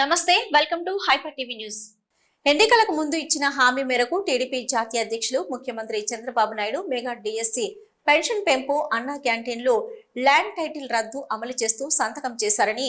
నమస్తే, welcome to hyper TV news. ఎన్నికలకు ముందు ఇచ్చిన హామీ మేరకు టీడీపీ జాతీయ అధ్యక్షులు ముఖ్యమంత్రి Chandrababu Naidu mega DSC pension పెంపు, అన్నా క్యాంటీన్లు, ల్యాండ్ టైటిల్ రద్దు అమలు చేస్తూ సంతకం చేశారని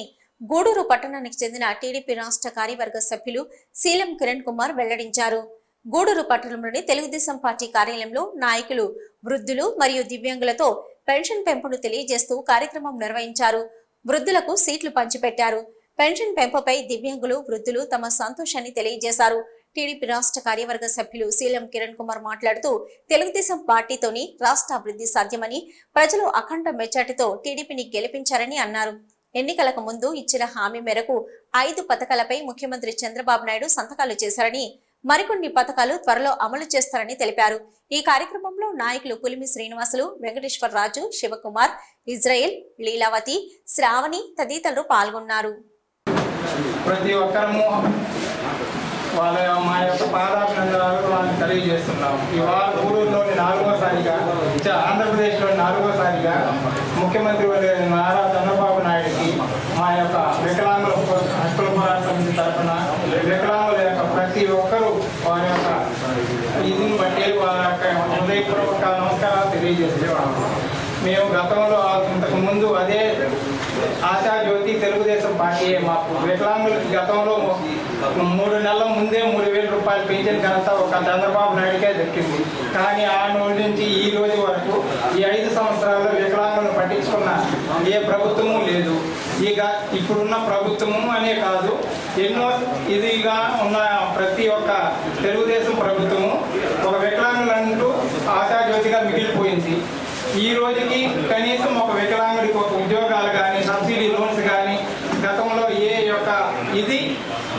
గూడూరు పట్టణానికి చెందిన టీడీపీ రాష్ట్ర కార్యవర్గ సభ్యులు సీలం కిరణ్ కుమార్ వెల్లడించారు. గూడూరు పట్టణంలోని తెలుగుదేశం పార్టీ కార్యాలయంలో నాయకులు, వృద్ధులు మరియు దివ్యాంగులతో పెన్షన్ పెంపును తెలియజేస్తూ కార్యక్రమం నిర్వహించారు. వృద్ధులకు సీట్లు పంచిపెట్టారు. పెన్షన్ పెంపుపై దివ్యాంగులు, వృద్ధులు తమ సంతోషాన్ని తెలియజేశారు. టీడీపీ రాష్ట్ర కార్యవర్గ సభ్యులు సీలం కిరణ్ కుమార్ మాట్లాడుతూ తెలుగుదేశం పార్టీతోని రాష్ట్ర అభివృద్ధి సాధ్యమని, ప్రజలు అఖండ మెజార్టీతో టీడీపీని గెలిపించారని అన్నారు. ఎన్నికలకు ముందు ఇచ్చిన హామీ మేరకు 5 పథకాలపై ముఖ్యమంత్రి చంద్రబాబు నాయుడు సంతకాలు చేశారని, మరికొన్ని పథకాలు త్వరలో అమలు చేస్తారని తెలిపారు. ఈ కార్యక్రమంలో నాయకులు పులిమి శ్రీనివాసులు, వెంకటేశ్వర రాజు, శివకుమార్, ఇజ్రాయెల్, లీలావతి, శ్రావణి తదితరులు పాల్గొన్నారు. ప్రతి ఒక్కరము మా యొక్క పాదాభినందనాలు వాళ్ళని తెలియజేస్తున్నాం. ఇవాళ గూడూరులోని 4వసారిగా, ఆంధ్రప్రదేశ్లోని 4వసారిగా ముఖ్యమంత్రి నారా చంద్రబాబు నాయుడికి మా యొక్క వికలాంగుల హక్కుల పోరాట సమితి తరఫున వికలాంగుల యొక్క ప్రతి ఒక్కరూ వారి యొక్క ఇదిని బట్టి వారి యొక్క హృదయపూర్వక నమస్కారాలు తెలియజేసేవాళ్ళం. మేము గతంలో ఇంతకు ముందు అదే ఆశాజ్యోతి తెలుగుదేశం పార్టీ మాకు వికలాంగులకి గతంలో 3 నెలల ముందే 3,000 రూపాయలు పెన్షన్ ఘనత ఒక చంద్రబాబు నాయుడికే దక్కింది. కానీ ఆ రోజు నుంచి ఈ రోజు వరకు ఈ 5 సంవత్సరాల్లో వికలాంగులను పట్టించుకున్న ఏ ప్రభుత్వము లేదు. ఇప్పుడున్న ప్రభుత్వము అనే కాదు, ఎన్నో ఇదిగా ఉన్న ప్రతి ఒక్క తెలుగుదేశం ప్రభుత్వము ఒక వికలాంగులంటూ ఆశాజ్యోతిగా మిగిలిపోయింది. ఈ రోజుకి కనీసం ఒక వికలాంగుడికి ఒక ఉద్యోగాలు కానీ, సబ్సిడీ లోన్స్ కానీ గతంలో ఏ యొక్క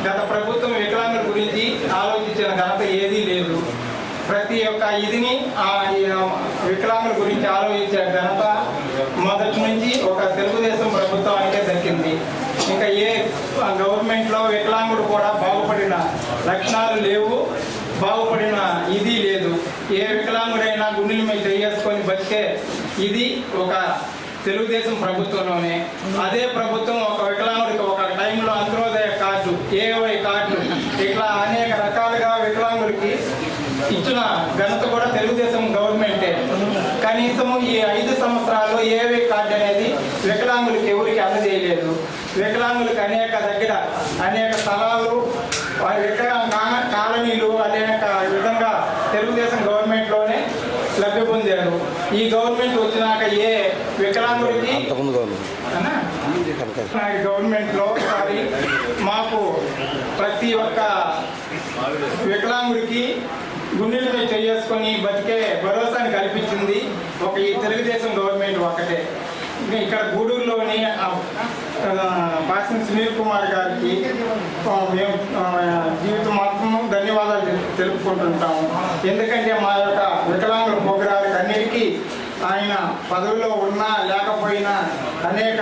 గత ప్రభుత్వం వికలాంగుల గురించి ఆలోచించిన ఘనత ఏదీ లేదు. ప్రతి ఒక్క ఇదిని వికలాంగుల గురించి ఆలోచించే ఘనత మొదటి నుంచి ఒక తెలుగుదేశం ప్రభుత్వానికే దక్కింది. ఇంకా ఏ గవర్నమెంట్లో వికలాంగుడు కూడా బాగుపడిన లక్షణాలు లేవు, బాగుపడిన ఇది లేదు. ఏ వికలాంగుడైనా గుండెల మీద చేసుకొని బతికే ఇది ఒక తెలుగుదేశం ప్రభుత్వంలోనే. అదే ప్రభుత్వం ఒక వికలాంగుడికి ఒక టైంలో అంత్యోదయ కార్డు, ఏవై కార్డు, ఇట్లా అనేక రకాలుగా వికలాంగుడికి ఇచ్చిన ఘనత కూడా తెలుగుదేశం గవర్నమెంటే. కనీసం ఈ 5 సంవత్సరాల్లో ఏవై కార్డు అనేది వికలాంగులకి ఎవరికి అందజేయలేదు. వికలాంగులకు అనేక దగ్గర అనేక స్థలాలు, కాలనీలు అనేక విధంగా తెలుగుదేశం గవర్నమెంట్లోనే లబ్ధి పొందారు. ఈ గవర్నమెంట్ వచ్చినాక ఏ వికలాంగుడికి గవర్నమెంట్లో మాకు ప్రతి ఒక్క వికలాంగుడికి గుండెల మీద చేసుకొని బతికే భరోసాని కల్పించింది ఒక ఈ తెలుగుదేశం గవర్నమెంట్ ఒక్కటే. ఇక్కడ గూడూరులోని పాసిన సునీల్ కుమార్ గారికి మేము జీవితం మొత్తం ధన్యవాదాలు తెలుపుకుంటుంటాము. ఎందుకంటే మా యొక్క వికలాంగుల ప్రోగ్రాలకు అన్నిటికీ ఆయన పదవిలో ఉన్నా లేకపోయినా అనేక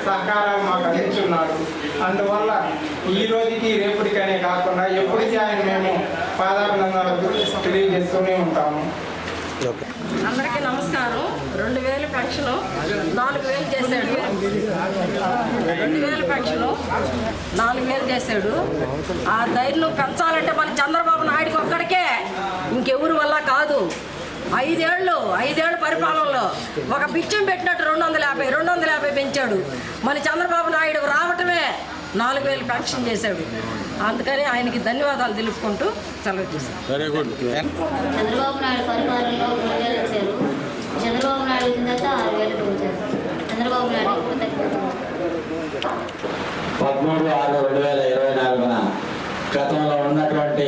సహకారాలు మాకు అందించున్నారు. అందువల్ల ఈ రోజుకి రేపటికనే కాకుండా ఎప్పటికీ ఆయన మేము పాదాభినందనలు తెలియజేస్తూనే ఉంటాము. అందరికీ నమస్కారం. 2,000 పెన్షన్ 4,000 చేశాడు. 2,000 పెన్షన్ 4,000 చేశాడు. ఆ ధైర్యం పెంచాలంటే మన చంద్రబాబు నాయుడికి ఒక్కడికే, ఇంకెవరి వల్ల కాదు. 5 ఏళ్ళు పరిపాలనలో ఒక బిచ్చం పెట్టినట్టు 250 పెంచాడు. మన చంద్రబాబు నాయుడు రావటమే 4,000 పెన్షన్ చేశాడు. అందుకని ఆయనకి ధన్యవాదాలు తెలుపుకుంటూ సెలవు చేశారు. Very good. చంద్రబాబు నాయుడు పరిపాలనలో 3,000 ఇచ్చారు. చంద్రబాబు నాయుడు వచ్చిన తర్వాత 6,000 పెంచారు. చంద్రబాబు నాయుడు 13/6/2024 గతంలో ఉన్నటువంటి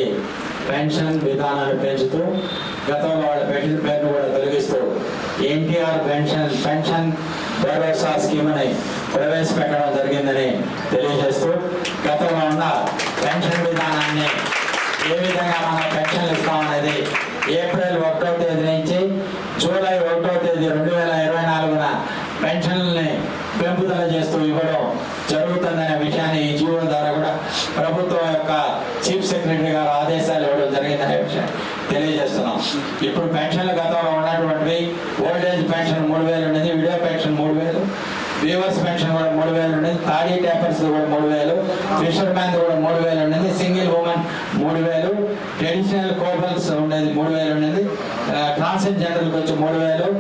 పెన్షన్ విధానాన్ని పెంచుతూ, గతంలో వాళ్ళ పెన్షన్ పేరును కూడా తొలగిస్తూ ఎన్టీఆర్ పెన్షన్ భరోసా స్కీమ్ అని ప్రవేశపెట్టడం జరిగిందని తెలియజేస్తూ, గతంలో ఉన్న పెన్షన్ విధానాన్ని ఏ విధంగా మనం పెన్షన్లు ఇస్తామనేది ఏప్రిల్ 1వ తేదీ నుంచి జూలై 1వ తేదీ 2024 పెన్షన్లని పెంపుదల చేస్తూ ఇవ్వడం జరుగుతుందనే విషయాన్ని ఈ జీవో ద్వారా కూడా ప్రభుత్వం యొక్క చీఫ్ సెక్రటరీ గారు ఆదేశాలు ఇవ్వడం జరిగిందనే విషయం తెలియజేస్తున్నాం. ఇప్పుడు పెన్షన్లు గతంలో ఉన్నటువంటివి ఓల్డ్ ఏజ్ పెన్షన్ 3,000 ఉండేది, విడో పెన్షన్ 3,000, వీవర్స్ పెన్షన్ కూడా 3,000 ఉండేది, తాడీ ట్యాపర్స్ కూడా 3,000, ఫిషర్ మ్యాన్ కూడా 3,000 ఉండేది, సింగిల్ ఉమెన్ 3,000, ట్రెడిషనల్ కోబల్స్ ఉండేది 3,000 ఉండేది, ట్రాన్స్జెండర్ జనరల్కి వచ్చి 3,000,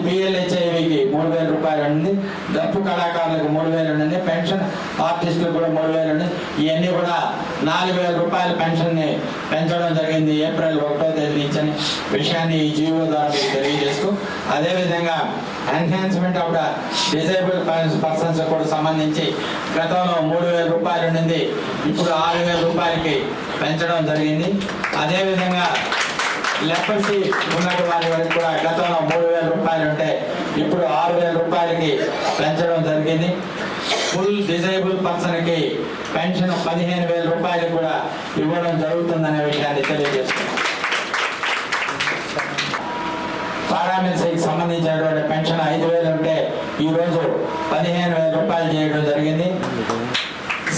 PLHIVకి 3,000 రూపాయలు ఉంది, డప్పు కళాకారులకు 3,000 ఉండేది, పెన్షన్ ఆర్టిస్టులకు కూడా 3,000 ఉండేది. ఇవన్నీ కూడా 4,000 రూపాయల పెన్షన్ని పెంచడం జరిగింది ఏప్రిల్ 1వ తేదీ నుంచి అనే విషయాన్ని ఈ జీవో ద్వారా మీకు తెలియజేస్తూ, అదేవిధంగా ఎన్హాన్స్మెంట్ ఆఫ్ డిజేబుల్ పర్సన్స్ కూడా సంబంధించి గతంలో 3,000 రూపాయలు ఉండింది, ఇప్పుడు 6,000 రూపాయలకి పెంచడం జరిగింది. అదేవిధంగా లెపర్సీ ఉన్నట్టు వారి వరకు కూడా గతంలో 3,000 రూపాయలు ఉంటే ఇప్పుడు 6,000 రూపాయలకి పెంచడం జరిగింది. ఫుల్ డిజేబుల్ పర్సన్కి పెన్షన్ 15,000 రూపాయలు కూడా ఇవ్వడం జరుగుతుందనే విషయాన్ని తెలియజేస్తున్నాం. పారామిలిటరీకి సంబంధించినటువంటి పెన్షన్ 5,000 ఉంటే ఈరోజు 15,000 రూపాయలు చేయడం జరిగింది.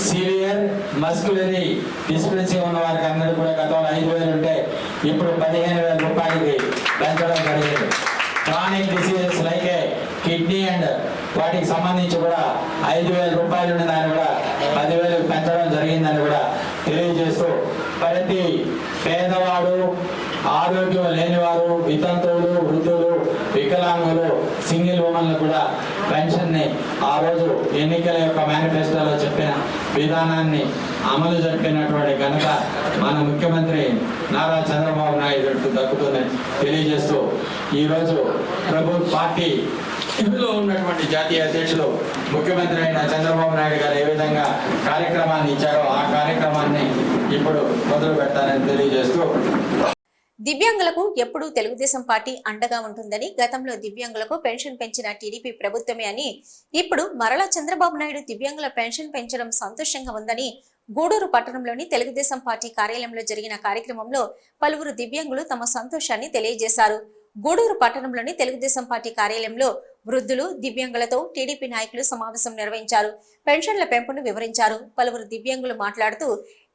సివియర్ మస్కులరీ డిస్ప్లెన్సీ ఉన్న వారికి అందరూ కూడా గతంలో 5,000 ఉంటే ఇప్పుడు 15,000 రూపాయలకి పెంచడం జరిగింది. Chronic diseases like kidney and వాటికి సంబంధించి కూడా 5,000 రూపాయలు ఉన్న దాన్ని కూడా 10,000 పెంచడం జరిగిందని కూడా తెలియజేస్తూ, ప్రతి పేదవాడు, ఆరోగ్యం లేనివారు, వితంతువులు, వృద్ధులు, వికలాంగులు, సింగిల్ ఉమెన్లు కూడా పెన్షన్ని ఆ రోజు ఎన్నికల యొక్క మేనిఫెస్టోలో చెప్పిన విధానాన్ని అమలు జరిపినటువంటి ఘనత మన ముఖ్యమంత్రి నారా చంద్రబాబు నాయుడు దక్కుతుందని తెలియజేస్తూ, ఈరోజు ప్రభుత్వ పార్టీ ఇందులో ఉన్నటువంటి జాతీయ అధ్యక్షులు ముఖ్యమంత్రి అయిన చంద్రబాబు నాయుడు గారు ఏ విధంగా కార్యక్రమాన్ని ఇచ్చారో ఆ కార్యక్రమాన్ని ఇప్పుడు మొదలు పెడతారని తెలియజేస్తూ, దివ్యాంగులకు ఎప్పుడూ తెలుగుదేశం పార్టీ అండగా ఉంటుందని, గతంలో దివ్యాంగులకు పెన్షన్ పెంచిన టీడీపీ ప్రభుత్వమే అని, ఇప్పుడు మరలా చంద్రబాబు నాయుడు దివ్యాంగుల పెన్షన్ పెంచడం సంతోషంగా ఉందని గూడూరు పట్టణంలోని తెలుగుదేశం పార్టీ కార్యాలయంలో జరిగిన కార్యక్రమంలో పలువురు దివ్యాంగులు తమ సంతోషాన్ని తెలియజేశారు. గూడూరు పట్టణంలోని తెలుగుదేశం పార్టీ కార్యాలయంలో వృద్ధులు, దివ్యాంగులతో టీడీపీ నాయకులు సమావేశం నిర్వహించారు. పెన్షన్ల పెంపును వివరించారు. పలువురు దివ్యాంగులు మాట్లాడుతూ,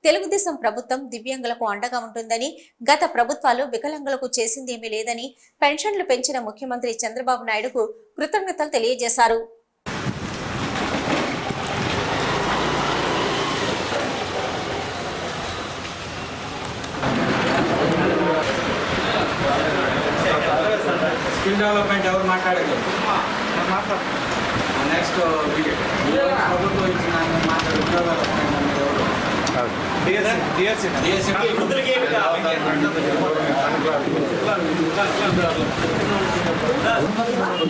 తెలుగుదేశం ప్రభుత్వం దివ్యాంగులకు అండగా ఉంటుందని, గత ప్రభుత్వాలు వికలాంగులకు చేసిందేమీ లేదని, పెన్షన్లు పెంచిన ముఖ్యమంత్రి చంద్రబాబు నాయుడుకు కృతజ్ఞతలు తెలియజేశారు. స్కిల్ డెవలప్మెంట్ ఎవరు మాట్లాడగలరు? నెక్స్ట్ ప్రభుత్వం ఇచ్చిన మాట్లాడు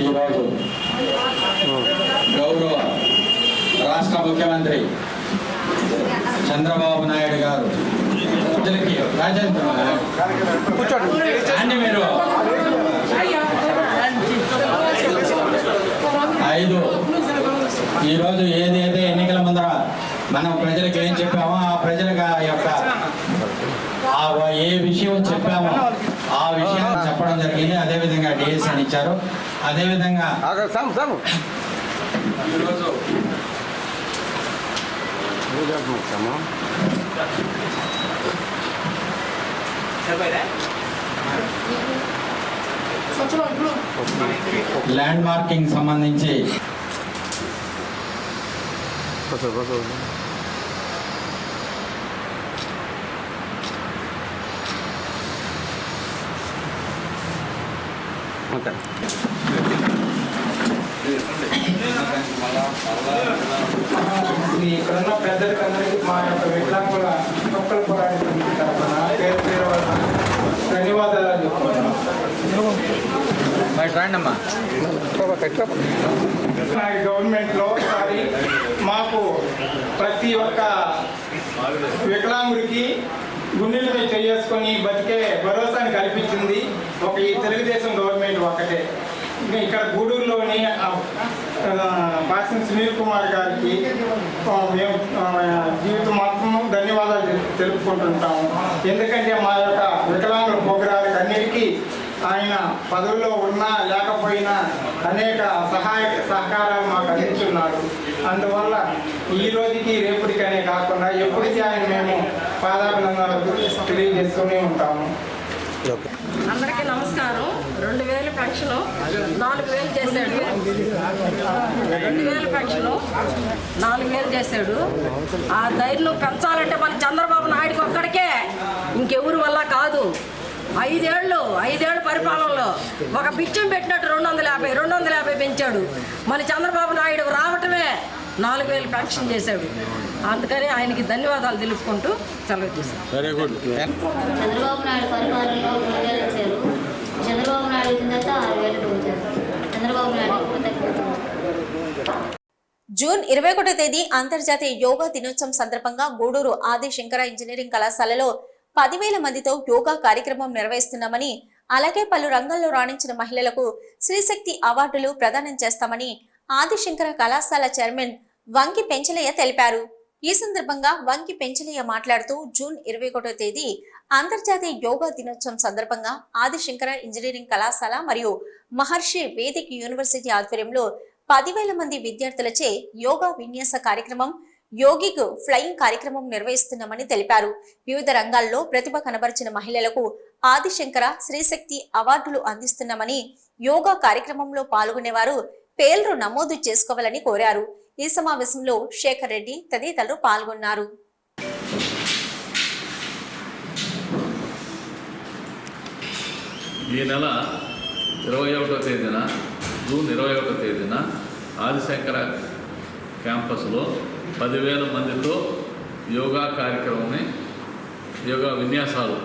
ఈరోజు గౌరవ రాష్ట్ర ముఖ్యమంత్రి చంద్రబాబు నాయుడు గారు ప్రజలకి అండి మీరు 5 ఈరోజు ఏదైతే ఎన్నికల ముందర మనం ప్రజలకు ఏం చెప్పామో ఆ ప్రజలకు యొక్క ఏ విషయం చెప్పామో ఆ విషయం చెప్పడం జరిగింది. అదేవిధంగా డిఎస్ అని ఇచ్చారు. అదేవిధంగా ఈరోజు ల్యాండ్ మార్కింగ్ సంబంధించి ఇక్కడున్న పెద్దలకందరికీ మా యొక్క వికలాంగుల ఒక్కరు పోరాడి తరఫున పేరు పేరు ధన్యవాదాలు చెప్పుకుంటున్నాం. గవర్నమెంట్లో ఒకసారి మాకు ప్రతి ఒక్క వికలాంగుడికి గుండెల మీద చేసుకొని బతికే భరోసాని కల్పించింది ఒక ఈ తెలుగుదేశం గవర్నమెంట్ ఒకటే. ఇక్కడ గూడూరులోని పాసిన సునీల్ కుమార్ గారికి మేము జీవితం మొత్తం ధన్యవాదాలు తెలుపుకుంటుంటాము. ఎందుకంటే మా యొక్క వికలాంగుల ప్రోగ్రాలకు అన్నిటికీ ఆయన పదవుల్లో ఉన్నా లేకపోయినా అనేక సహకారాలు మాకు అందించున్నారు. అందువల్ల ఈ రోజుకి రేపటికనే కాకుండా ఎప్పటికీ ఆయన మేము పాదాభినందనలు తెలియజేస్తూనే ఉంటాము. అందరికీ నమస్కారం. 2000 పెన్షను 4000 చేశాడు. 2000 పెన్షను 4000 చేశాడు. ఆ ధైర్యం పెంచాలంటే మన చంద్రబాబు నాయుడుకి ఒక్కడికే, ఇంకెవరి వల్ల కాదు. 5 ఏళ్ళు పరిపాలనలో ఒక బిచ్చం పెట్టినట్టు 250 పెంచాడు. మన చంద్రబాబు నాయుడు రావటమే 4000 పెన్షన్ చేశాడు. అందుకని ఆయనకి ధన్యవాదాలు తెలుపుకుంటూ సెలవు చేశాను. Very good. చంద్రబాబు నాయుడు పరిపాలనలో 3000 ఇచ్చారు. చంద్రబాబు నాయుడు వచ్చిన తర్వాత 6000 పెంచారు. చంద్రబాబు నాయుడు కృతజ్ఞతలు. జూన్ 21వ తేదీ అంతర్జాతీయ యోగా దినోత్సవం సందర్భంగా గూడూరు ఆది శంకర ఇంజనీరింగ్ కళాశాలలో 10,000 మందితో యోగా కార్యక్రమం నిర్వహిస్తున్నామని, అలాగే పలు రంగాల్లో రాణించిన మహిళలకు శ్రీశక్తి అవార్డులు ప్రదానం చేస్తామని ఆది శంకర కళాశాల చైర్మన్ వంగి పెంచలయ్య తెలిపారు. ఈ సందర్భంగా వంగి పెంచలయ్య మాట్లాడుతూ జూన్ 21వ తేదీ అంతర్జాతీయ యోగా దినోత్సవం సందర్భంగా ఆది శంకర ఇంజనీరింగ్ కళాశాల మరియు మహర్షి వేదిక్ యూనివర్సిటీ ఆధ్వర్యంలో 10,000 మంది విద్యార్థులచే యోగా విన్యాస కార్యక్రమం, యోగిక్ ఫ్లయింగ్ కార్యక్రమం నిర్వహిస్తున్నామని తెలిపారు. వివిధ రంగాల్లో ప్రతిభ కనబరిచిన మహిళలకు ఆదిశంకర శ్రీశక్తి అవార్డులు అందిస్తున్నామని, యోగా కార్యక్రమంలో పాల్గొనేవారు పేర్లు నమోదు చేసుకోవాలని కోరారు. ఈ సమావేశంలో శేఖర్ రెడ్డి తదితరులు పాల్గొన్నారు. ఈ నెల 21వ తేదీన జూన్ 21వ తేదీన ఆదిశంకర క్యాంపస్లో 10,000 మందితో యోగా కార్యక్రమాన్ని, యోగా విన్యాసాలు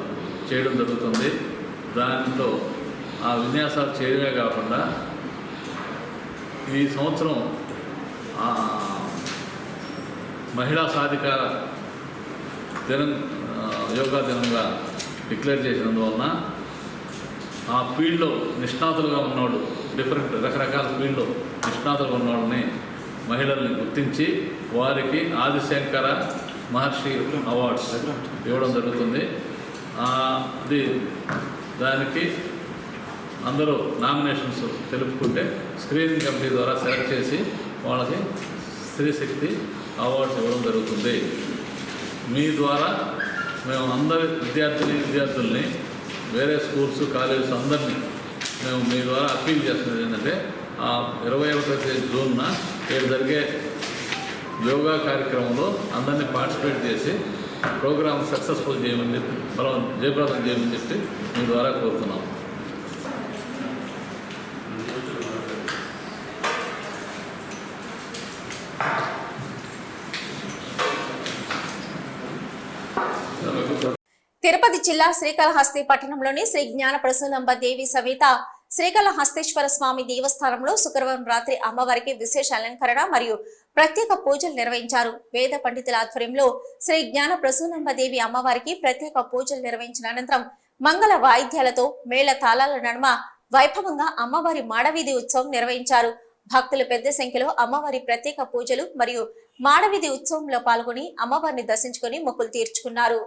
చేయడం జరుగుతుంది. దాంట్లో ఆ విన్యాసాలు చేయడమే కాకుండా ఈ సంవత్సరం మహిళా సాధికార దినం, యోగా దినంగా డిక్లేర్ చేసినందువలన ఆ ఫీల్డ్లో నిష్ణాతులుగా ఉన్నవాడు, రకరకాల ఫీల్డ్లో నిష్ణాతులుగా ఉన్నవాడిని, మహిళల్ని గుర్తించి వారికి ఆదిశంకర మహర్షి అవార్డ్స్ ఇవ్వడం జరుగుతుంది. దానికి అందరూ నామినేషన్స్ తెలుపుకుంటే స్క్రీనింగ్ కమిటీ ద్వారా సెలెక్ట్ చేసి వాళ్ళకి స్త్రీశక్తి అవార్డ్స్ ఇవ్వడం జరుగుతుంది. మీ ద్వారా మేము అందరి విద్యార్థుల్ని వేరే స్కూల్స్, కాలేజెస్ అందరినీ మేము మీ ద్వారా అప్పీల్ చేస్తున్నది ఏంటంటే, ఆ 21వ తేదీ జూన్న జరిగే యోగా కార్యక్రమంలో అందరినీ పార్టిసిపేట్ చేసి ప్రోగ్రామ్ సక్సెస్ఫుల్ చేయమని చెప్పి, జయప్రదం చేయమని చెప్పి మీ ద్వారా కోరుతున్నాం. తిరుపతి జిల్లా శ్రీకాళహస్తి పట్టణంలోని శ్రీ జ్ఞాన ప్రసూనంబ దేవి సమేత శ్రీకాళహస్తేశ్వర స్వామి దేవస్థానంలో శుక్రవారం రాత్రి అమ్మవారికి విశేష అలంకరణ మరియు ప్రత్యేక పూజలు నిర్వహించారు. వేద పండితుల ఆధ్వర్యంలో శ్రీ జ్ఞాన ప్రసూనంబ దేవి అమ్మవారికి ప్రత్యేక పూజలు నిర్వహించిన అనంతరం మంగళ వాయిద్యాలతో మేళ తాళాల నడుమ వైభవంగా అమ్మవారి మాడవీధి ఉత్సవం నిర్వహించారు. భక్తులు పెద్ద సంఖ్యలో అమ్మవారి ప్రత్యేక పూజలు మరియు మాడవీధి ఉత్సవంలో పాల్గొని అమ్మవారిని దర్శించుకుని మొక్కులు తీర్చుకున్నారు.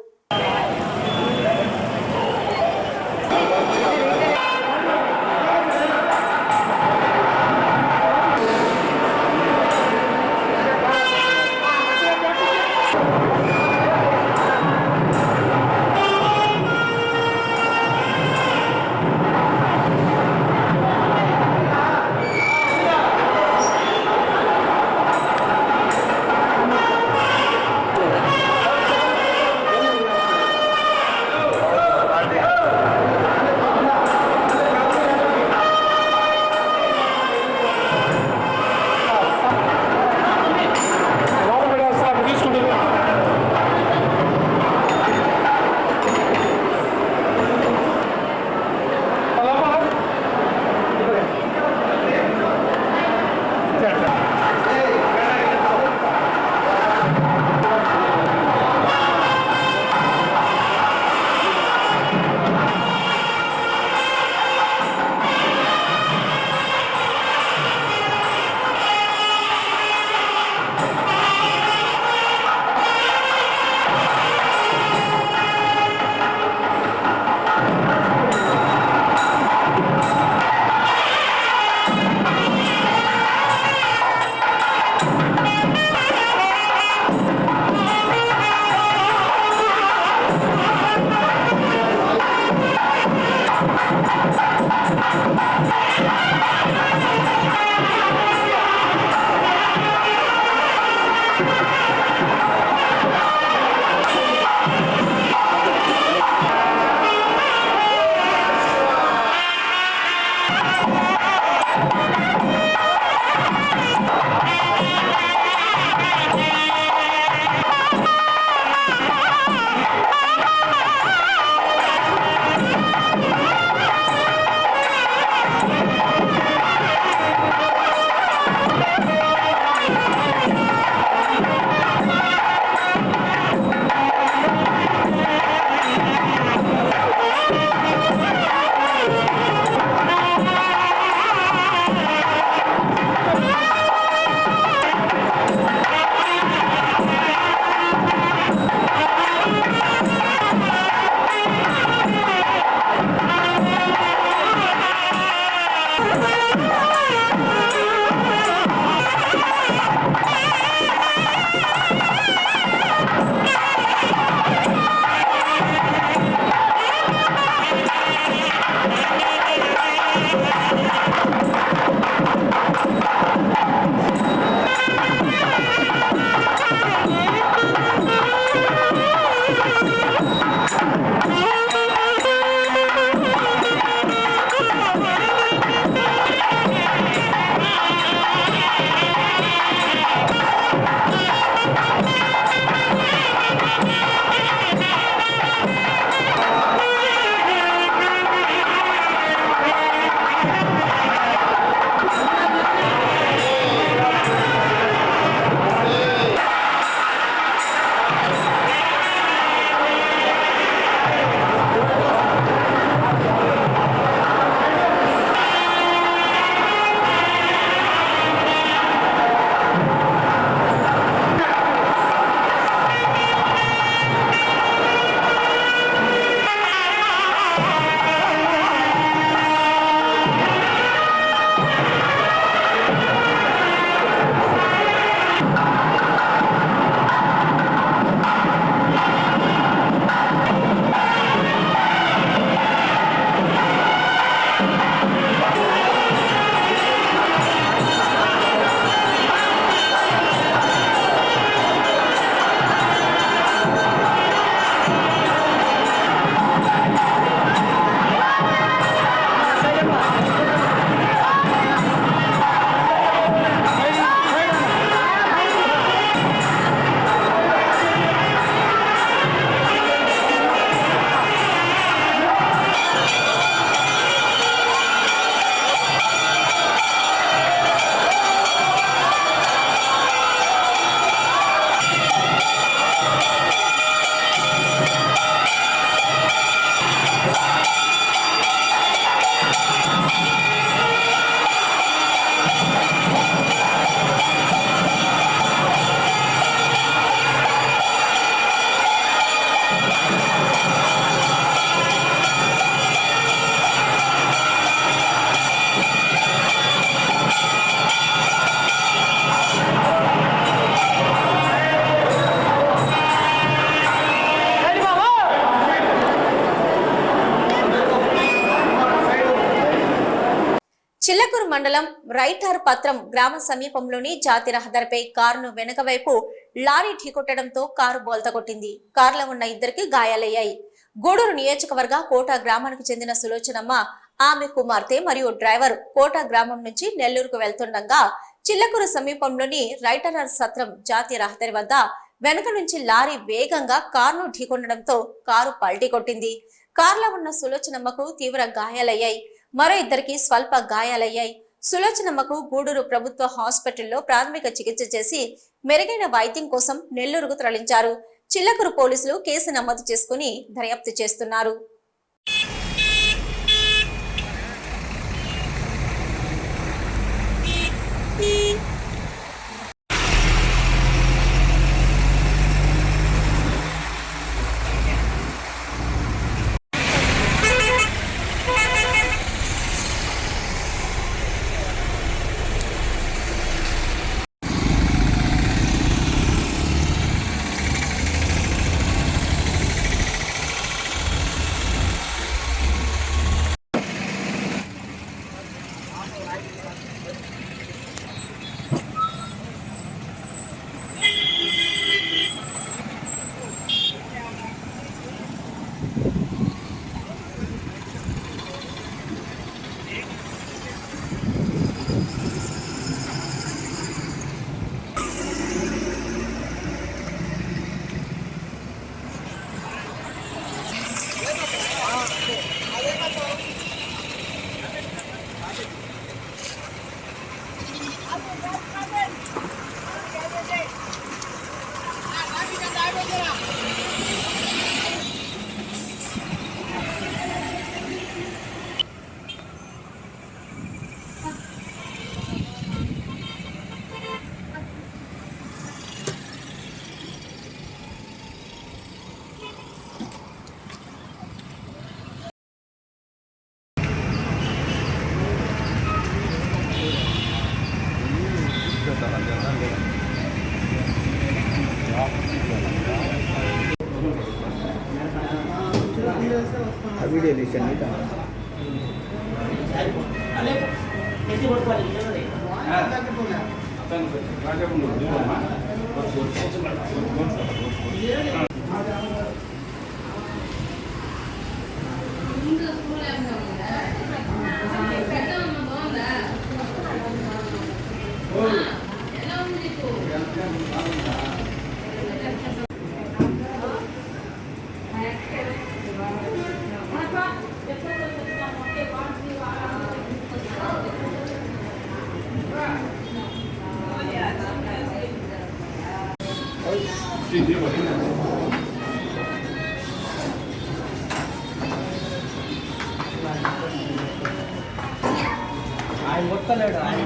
చిల్లకూరు మండలం రైటార్ పత్రం గ్రామ సమీపంలోని జాతి రహదారిపై కారును వెనుక వైపు లారీ ఢీకొట్టడంతో కారు బోల్తా కొట్టింది. కారులో ఉన్న ఇద్దరికి గాయాలయ్యాయి. గూడూరు నియోజకవర్గ కోట గ్రామానికి చెందిన సులోచనమ్మ, ఆమె కుమార్తె మరియు డ్రైవర్ కోట గ్రామం నుంచి నెల్లూరుకు వెళ్తుండగా చిల్లకూరు సమీపంలోని రైటర్ సత్రం జాతీయ రహదారి వద్ద వెనుక నుంచి లారీ వేగంగా కారును ఢీకొనడంతో కారు పల్టీ కొట్టింది. కారులో ఉన్న సులోచనమ్మకు తీవ్ర గాయాలయ్యాయి. మరో ఇద్దరికి స్వల్ప గాయాలయ్యాయి. సులోచనమ్మకు గూడూరు ప్రభుత్వ హాస్పిటల్లో ప్రాథమిక చికిత్స చేసి మెరుగైన వైద్యం కోసం నెల్లూరుకు తరలించారు. చిల్లకూరు పోలీసులు కేసు నమోదు చేసుకుని దర్యాప్తు చేస్తున్నారు. వీడియో తీశాను నీకు. ఆయన మొత్తలేడు ఆయన